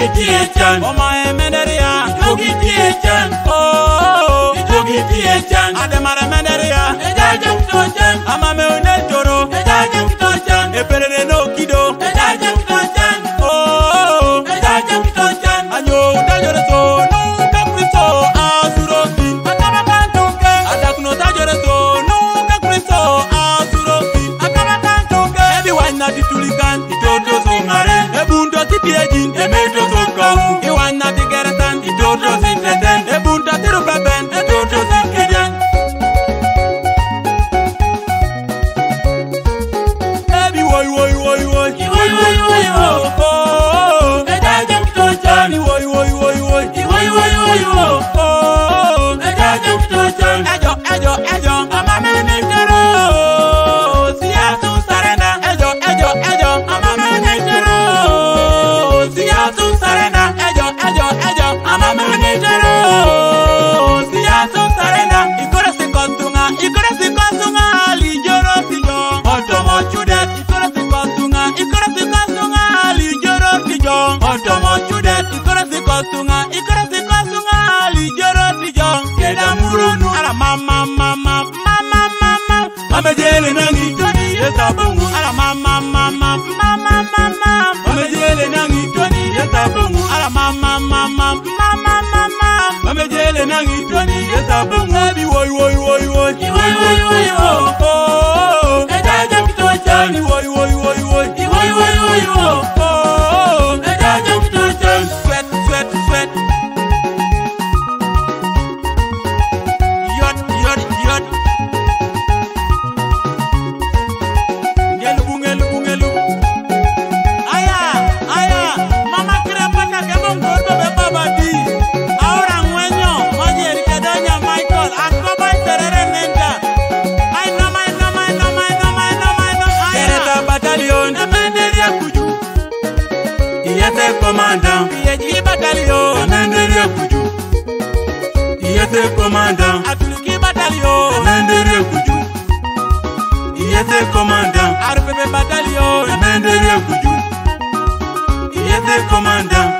Ijogi Tiechan, Oma Emenderia, Ijogi Tiechan, Oh, Ijogi Tiechan, Ademara Menderia, Ejajum Tochan, Amame Unetoro, Ejajum Tochan, Eperere no Kido, Ejajum Tochan, Oh, Ejajum Tochan, Anyo Tajoreso, Nunca Cristo, Azurofi, Akabakantuke, Adakno Tajoreso, Nunca Cristo, Azurofi, Akabakantuke, Everyone na Titulikan, Itoto Songare, Ebundo Tipiejin, Emeto Sokawu, Iwana Tigeretan, Itoto Sinteten, Ebunda Tirubeben, Itoto Sinkiden, Ebi Woy Woy Woy Woy, Woy Woy Woy Woy, Oh, Ejajum Tochan, Woy Woy Woy Woy, Woy Woy Woy Woy, Oh, Ejajum Tochan, Ejo, Amame Netero, Siyasu Sarena, Ejo, Amame Netero, Siyasu Sarena, Ejo, Amame Netero, Siyasu Sarena, Ikore Sikontunga, Lijoro Sijo, Otomo Chudet, Ikore Sikontunga, Lijoro Sijo, Otomo Chudet, Ikore Sikontunga, Lijoro Sijo, Keda Murunu, Ala mama, Mame Jele Nangi Toni Yetabungu, Ala mama, Mame Jele Nangi Toni Yetabungu, Ala mama, Mame Jele Nangi Toni Yetabungu, Ebi Woy Woy Woy Woy, Woy Woy Woy Woy, Oh, Ejajum Tochan, Woy Woy Woy Woy, Woy Woy Woy Woy, Oh, Ejajum Tochan, Sweat. Yot. Ngelu. Aya. Mama Krepata kemo ngordo be baba di. Ahora ngwenyo, majeri kedanya Michael, akoba terere nenda. Ay no. Kereta Battalion, Emenderia kuju. Iyete Commandant, Yeji batalio. Emenderia Kuju, Iyete Commandant, Atuluki batalio. Emenderia Kuju, Iyete Commandant, RPP batalio. Emenderia Kuju, Iyete Commandant,